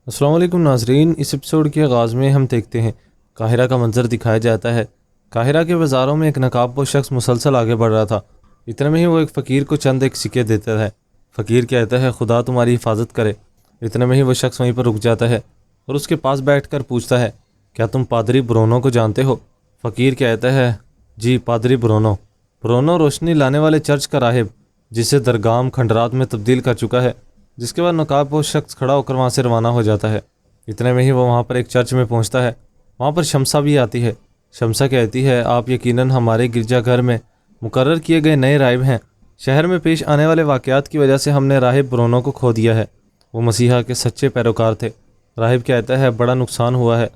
السلام علیکم ناظرین، اس ایپیسوڈ کے آغاز میں ہم دیکھتے ہیں قاہرہ کا منظر دکھایا جاتا ہے۔ قاہرہ کے بازاروں میں ایک نقاب پوش شخص مسلسل آگے بڑھ رہا تھا۔ اتنے میں ہی وہ ایک فقیر کو چند ایک سکے دیتا ہے۔ فقیر کہتا ہے خدا تمہاری حفاظت کرے۔ اتنے میں ہی وہ شخص وہیں پر رک جاتا ہے اور اس کے پاس بیٹھ کر پوچھتا ہے کیا تم پادری برونو کو جانتے ہو؟ فقیر کہتا ہے جی پادری برونو۔ برونو روشنی لانے والے چرچ کا راہب جسے درگام کھنڈرات میں تبدیل کر چکا ہے۔ جس کے بعد نقاب پوش شخص کھڑا ہو کر وہاں سے روانہ ہو جاتا ہے۔ اتنے میں ہی وہ وہاں پر ایک چرچ میں پہنچتا ہے۔ وہاں پر شمسا بھی آتی ہے۔ شمسا کہتی ہے آپ یقیناً ہمارے گرجا گھر میں مقرر کیے گئے نئے راہب ہیں۔ شہر میں پیش آنے والے واقعات کی وجہ سے ہم نے راہب برونو کو کھو دیا ہے۔ وہ مسیحا کے سچے پیروکار تھے۔ راہب کہتا ہے بڑا نقصان ہوا ہے،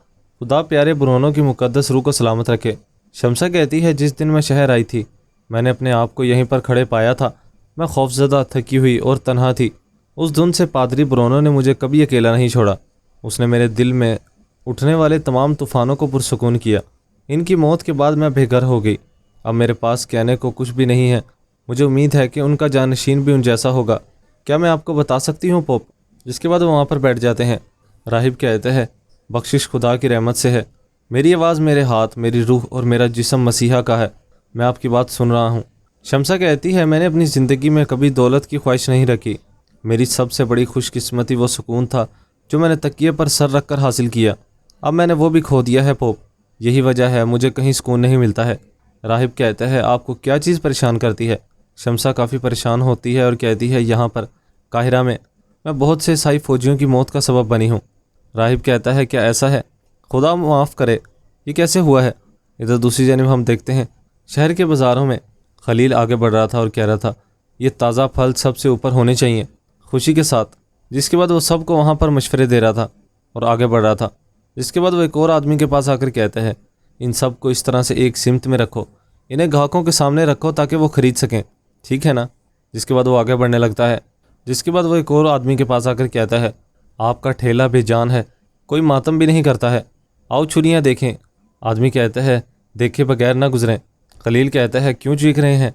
خدا پیارے برونو کی مقدس روح کو سلامت رکھے۔ شمسا کہتی ہے جس دن میں شہر آئی تھی میں نے اپنے آپ کو یہیں پر کھڑے پایا تھا۔ میں خوفزدہ، تھکی ہوئی اور تنہا تھی۔ اس دن سے پادری برونو نے مجھے کبھی اکیلا نہیں چھوڑا۔ اس نے میرے دل میں اٹھنے والے تمام طوفانوں کو پرسکون کیا۔ ان کی موت کے بعد میں بے گھر ہو گئی۔ اب میرے پاس کہنے کو کچھ بھی نہیں ہے۔ مجھے امید ہے کہ ان کا جانشین بھی ان جیسا ہوگا۔ کیا میں آپ کو بتا سکتی ہوں پوپ؟ جس کے بعد وہ وہاں پر بیٹھ جاتے ہیں۔ راہب کہتے ہیں بخشش خدا کی رحمت سے ہے۔ میری آواز، میرے ہاتھ، میری روح اور میرا جسم مسیحا کا ہے۔ میں آپ کی بات سن رہا ہوں۔ شمسا کہتی ہے میں نے اپنی زندگی میں کبھی دولت کی خواہش نہیں رکھی۔ میری سب سے بڑی خوش قسمتی وہ سکون تھا جو میں نے تکیے پر سر رکھ کر حاصل کیا۔ اب میں نے وہ بھی کھو دیا ہے پوپ۔ یہی وجہ ہے مجھے کہیں سکون نہیں ملتا ہے۔ راہب کہتا ہے آپ کو کیا چیز پریشان کرتی ہے؟ شمسا کافی پریشان ہوتی ہے اور کہتی ہے یہاں پر قاہرہ میں بہت سے عیسائی فوجیوں کی موت کا سبب بنی ہوں۔ راہب کہتا ہے کیا ایسا ہے؟ خدا معاف کرے، یہ کیسے ہوا ہے؟ ادھر دوسری جانب ہم دیکھتے ہیں شہر کے بازاروں میں خلیل آگے بڑھ رہا تھا اور کہہ رہا تھا یہ تازہ پھل سب سے اوپر ہونے چاہیے، خوشی کے ساتھ۔ جس کے بعد وہ سب کو وہاں پر مشورے دے رہا تھا اور آگے بڑھ رہا تھا۔ جس کے بعد وہ ایک اور آدمی کے پاس آ کر کہتا ہے ان سب کو اس طرح سے ایک سمت میں رکھو، انہیں گاہکوں کے سامنے رکھو تاکہ وہ خرید سکیں، ٹھیک ہے نا؟ جس کے بعد وہ آگے بڑھنے لگتا ہے۔ جس کے بعد وہ ایک اور آدمی کے پاس آ کر کہتا ہے آپ کا ٹھیلا بے جان ہے، کوئی ماتم بھی نہیں کرتا ہے، آؤ چھریاں دیکھیں۔ آدمی کہتا ہے دیکھے بغیر نہ گزریں۔ خلیل کہتا ہے کیوں چیخ رہے ہیں؟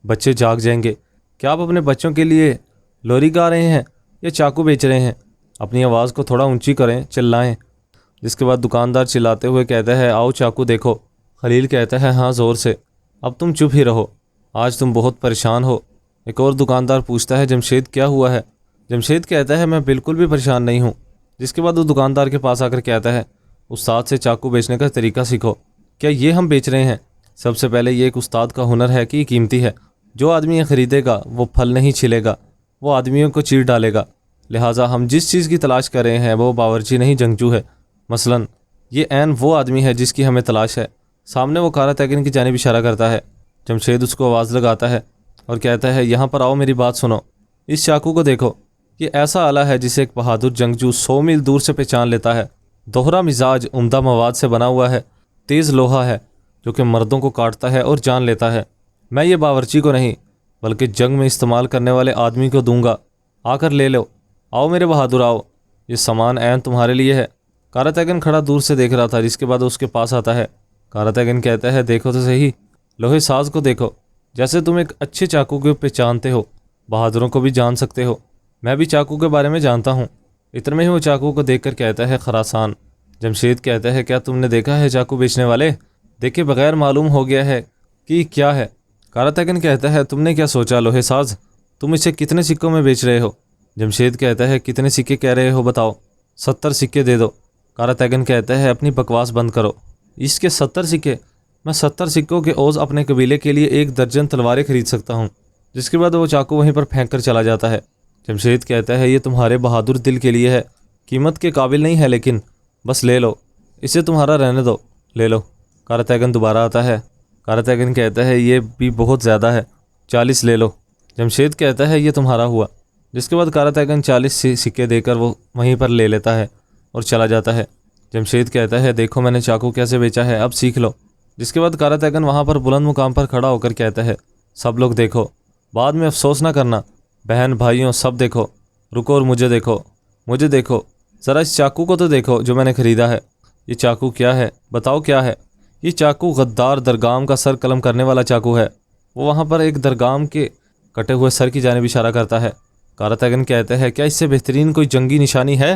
بچے جاگ جائیں گے۔ کیا آپ اپنے بچوں کے لیے لوری گا رہے ہیں یا چاقو بیچ رہے ہیں؟ اپنی آواز کو تھوڑا اونچی کریں، چلائیں۔ جس کے بعد دکاندار چلاتے ہوئے کہتا ہے آؤ چاقو دیکھو۔ خلیل کہتا ہے ہاں زور سے، اب تم چپ ہی رہو، آج تم بہت پریشان ہو۔ ایک اور دکاندار پوچھتا ہے جمشید کیا ہوا ہے؟ جمشید کہتا ہے میں بالکل بھی پریشان نہیں ہوں۔ جس کے بعد وہ دکاندار کے پاس آ کر کہتا ہے استاد سے چاقو بیچنے کا طریقہ سیکھو۔ کیا یہ ہم بیچ رہے ہیں؟ سب سے پہلے یہ ایک استاد کا ہنر ہے کہ یہ قیمتی ہے۔ جو آدمی یہ خریدے گا وہ پھل نہیں چھلے گا، وہ آدمیوں کو چیر ڈالے گا۔ لہٰذا ہم جس چیز کی تلاش کر رہے ہیں وہ باورچی نہیں جنگجو ہے۔ مثلاً یہ عین وہ آدمی ہے جس کی ہمیں تلاش ہے۔ سامنے وہ کارا تیگن کی جانب اشارہ کرتا ہے۔ جمشید اس کو آواز لگاتا ہے اور کہتا ہے یہاں پر آؤ، میری بات سنو۔ اس چاقو کو دیکھو، یہ ایسا آلہ ہے جسے ایک بہادر جنگجو 100 میل دور سے پہچان لیتا ہے۔ دوہرا مزاج عمدہ مواد سے بنا ہوا ہے، تیز لوہا ہے جو کہ مردوں کو کاٹتا ہے اور جان لیتا ہے۔ میں یہ باورچی کو نہیں بلکہ جنگ میں استعمال کرنے والے آدمی کو دوں گا، آ کر لے لو۔ آؤ میرے بہادر آؤ، یہ سامان عین تمہارے لیے ہے۔ کارا تیگن کھڑا دور سے دیکھ رہا تھا۔ جس کے بعد اس کے پاس آتا ہے۔ کارا تیگن کہتا ہے دیکھو تو صحیح، لوہے ساز کو دیکھو، جیسے تم ایک اچھے چاقو کو پہچانتے ہو، بہادروں کو بھی جان سکتے ہو۔ میں بھی چاقو کے بارے میں جانتا ہوں۔ اتنے میں ہی وہ چاقو کو دیکھ کر کہتا ہے خراسان۔ جمشید کہتا ہے کیا تم نے دیکھا ہے چاقو بیچنے والے؟ دیکھے بغیر معلوم ہو گیا ہے کہ کیا ہے۔ کارا تیگن کہتا ہے تم نے کیا سوچا لوہے ساز؟ تم اسے کتنے سکوں میں بیچ رہے ہو؟ جمشید کہتا ہے کتنے سکے کہہ رہے ہو بتاؤ؟ 70 سکے دے دو۔ کارا تیگن کہتا ہے اپنی بکواس بند کرو، اس کے 70 سکے؟ میں 70 سکوں کے عوض اپنے قبیلے کے لیے 1 درجن تلواریں خرید سکتا ہوں۔ جس کے بعد وہ چاقو وہیں پر پھینک کر چلا جاتا ہے۔ جمشید کہتا ہے یہ تمہارے بہادر دل کے لیے ہے، قیمت کے قابل نہیں ہے، لیکن بس لے لو، اسے تمہارا رہنے دو، لے لو۔ کارا تیگن دوبارہ آتا ہے۔ کارا تیگن کہتا ہے یہ بھی بہت زیادہ ہے، 40 لے لو۔ جمشید کہتا ہے یہ تمہارا ہوا۔ جس کے بعد کارا تیگن 40 سکے دے کر وہ وہیں پر لے لیتا ہے اور چلا جاتا ہے۔ جمشید کہتا ہے دیکھو میں نے چاقو کیسے بیچا ہے، اب سیکھ لو۔ جس کے بعد کارا تیگن وہاں پر بلند مقام پر کھڑا ہو کر کہتا ہے سب لوگ دیکھو، بعد میں افسوس نہ کرنا، بہن بھائیوں سب دیکھو، رکو اور مجھے دیکھو، مجھے دیکھو، ذرا اس چاقو کو تو دیکھو جو میں نے خریدا ہے۔ یہ چاقو کیا ہے؟ بتاؤ کیا ہے؟ یہ چاقو غدار درگام کا سر قلم کرنے والا چاقو ہے۔ وہ وہاں پر ایک درگام کے کٹے ہوئے سر کی جانب اشارہ کرتا ہے۔ کارا تیگن کہتا ہے کیا اس سے بہترین کوئی جنگی نشانی ہے؟